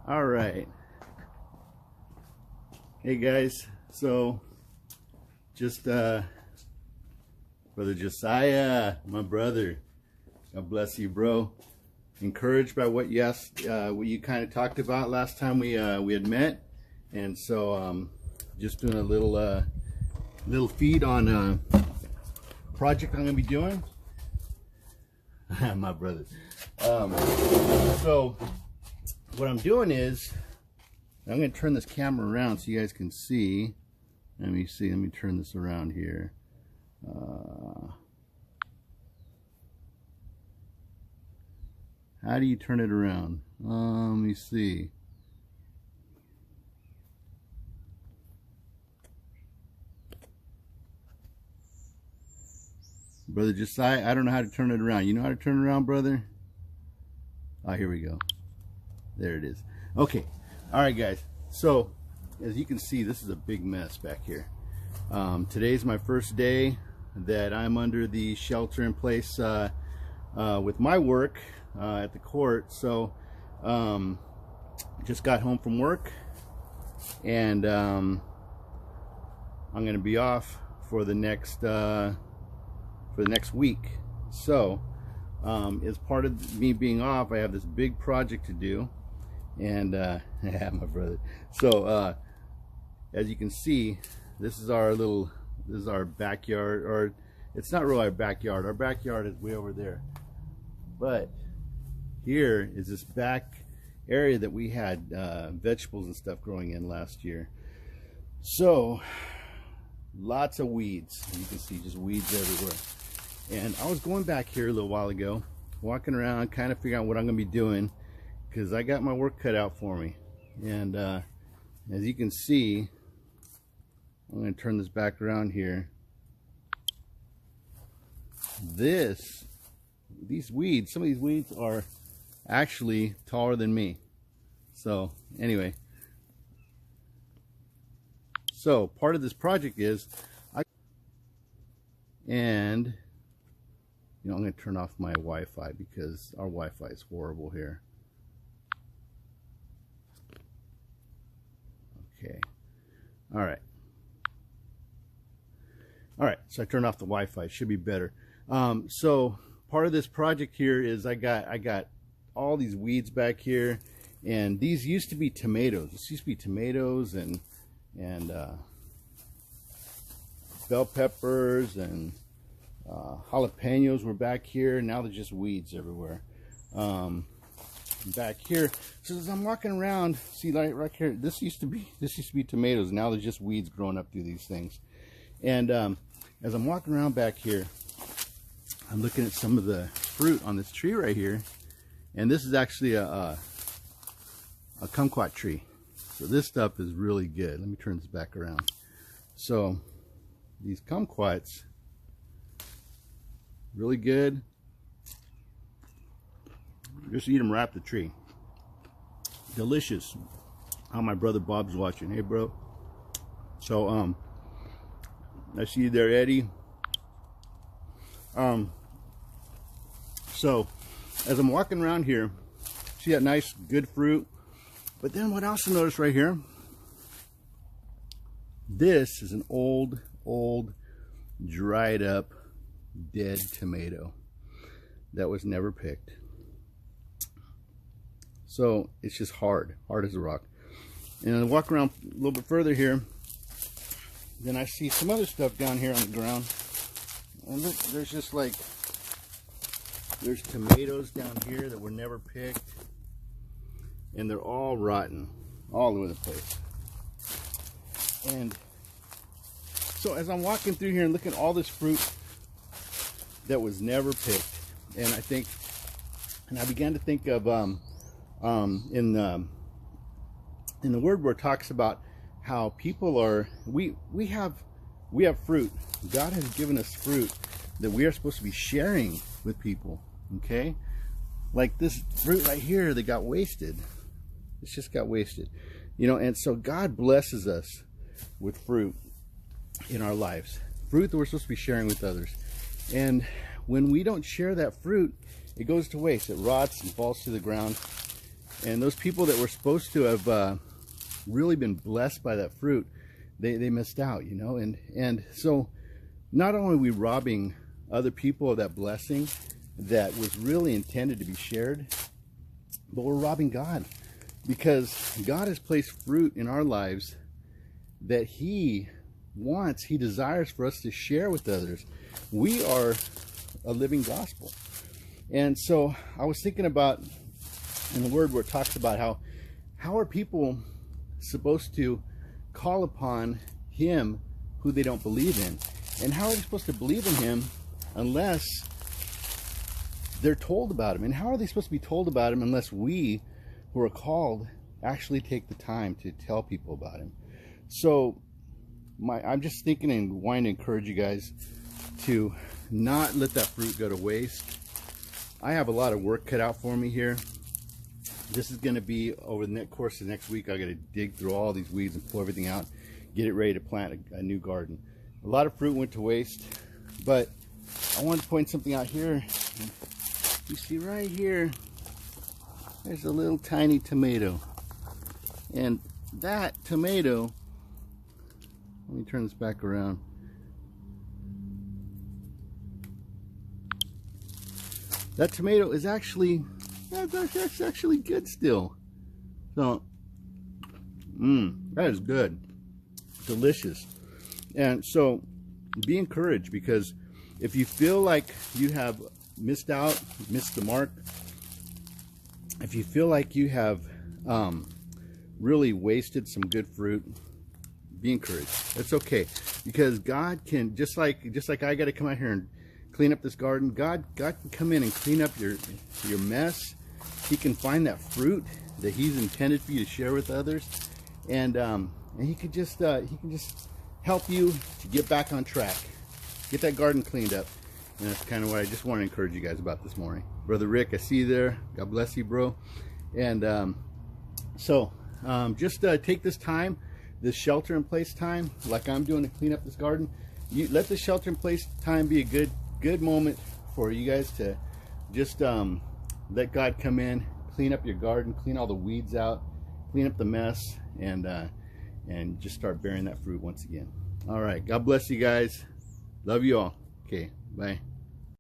All right. Hey guys, so just Brother Josiah, my brother, God bless you, bro. Encouraged by what you asked, what you kind of talked about last time we had met, and so just doing a little feed on a project I'm gonna be doing. My brother. So what I'm doing is I'm going to turn this camera around so you guys can see. Let me turn this around here. How do you turn it around? Let me see. Brother Josiah, I don't know how to turn it around. You know how to turn it around, brother? Oh, here we go. There it is. Okay. All right, guys. So, as you can see, this is a big mess back here. Today's my first day that I'm under the shelter in place with my work at the court. So, just got home from work, and I'm going to be off for the next week. So as part of me being off, I have this big project to do, and yeah, my brother. So as you can see, this is our backyard, or it's not really our backyard. Our backyard is way over there, but here is this back area that we had vegetables and stuff growing in last year. So lots of weeds. You can see just weeds everywhere. And I was going back here a little while ago, walking around, kind of figuring out what I'm going to be doing, because I got my work cut out for me. And as you can see, I'm going to turn this back around here. These weeds, some of these weeds are actually taller than me. So anyway, so part of this project is I'm going to turn off my Wi-Fi because our Wi-Fi is horrible here. Okay. All right. So I turned off the Wi-Fi. It should be better. So part of this project here is I got all these weeds back here, and these used to be tomatoes. This used to be tomatoes and bell peppers and jalapenos were back here. Now they're just weeds everywhere back here. So as I'm walking around, see, like right here, this used to be tomatoes. Now there's just weeds growing up through these things. And as I'm walking around back here, I'm looking at some of the fruit on this tree right here, and this is actually a kumquat tree. So this stuff is really good. Let me turn this back around. So these kumquats, really good. Just eat them right up the tree. Delicious. Oh, my brother Bob's watching. Hey, bro. So I see you there, Eddie. So as I'm walking around here, see that nice good fruit, but then what else I noticed right here, this is an old dried up dead tomato that was never picked. So it's just hard as a rock. And I walk around a little bit further here, then I see some other stuff down here on the ground, and look, there's just like, there's tomatoes down here that were never picked, and they're all rotten all over the place. And so as I'm walking through here and looking at all this fruit that was never picked, and I began to think of in the word where it talks about how people are, we have fruit. God has given us fruit that we are supposed to be sharing with people. Okay, like this fruit right here that got wasted. It's just got wasted, you know. And so God blesses us with fruit in our lives, fruit that we're supposed to be sharing with others. And when we don't share that fruit, it goes to waste. It rots and falls to the ground. And those people that were supposed to have really been blessed by that fruit, they missed out, you know. And so not only are we robbing other people of that blessing that was really intended to be shared, but we're robbing God, because God has placed fruit in our lives that he wants, he desires for us to share with others. We are a living gospel. And so I was thinking about in the word where it talks about how are people supposed to call upon him who they don't believe in, and how are they supposed to believe in him unless they're told about him? And how are they supposed to be told about him unless we who are called actually take the time to tell people about him? So I'm just thinking and wanting to encourage you guys to not let that fruit go to waste. I have a lot of work cut out for me here. This is going to be over the course of the next week. I got to dig through all these weeds and pull everything out, get it ready to plant a new garden. A lot of fruit went to waste, but I want to point something out here. You see right here, there's a little tiny tomato, and that tomato, let me turn this back around. That tomato is actually, that's actually good still. So, that is good. Delicious. And so, be encouraged, because if you feel like you have missed out, missed the mark, if you feel like you have really wasted some good fruit, be encouraged. It's okay, because God can, just like I got to come out here and clean up this garden, God can come in and clean up your mess. He can find that fruit that he's intended for you to share with others, and he can just help you to get back on track, get that garden cleaned up. And that's kind of what I just want to encourage you guys about this morning. Brother Rick, I see you there. God bless you, bro. And just take this time, this shelter-in-place time, like I'm doing to clean up this garden. You let the shelter-in-place time be a good moment for you guys to just let God come in, clean up your garden, clean all the weeds out, clean up the mess, and just start bearing that fruit once again. All right, God bless you guys. Love you all. Okay, bye.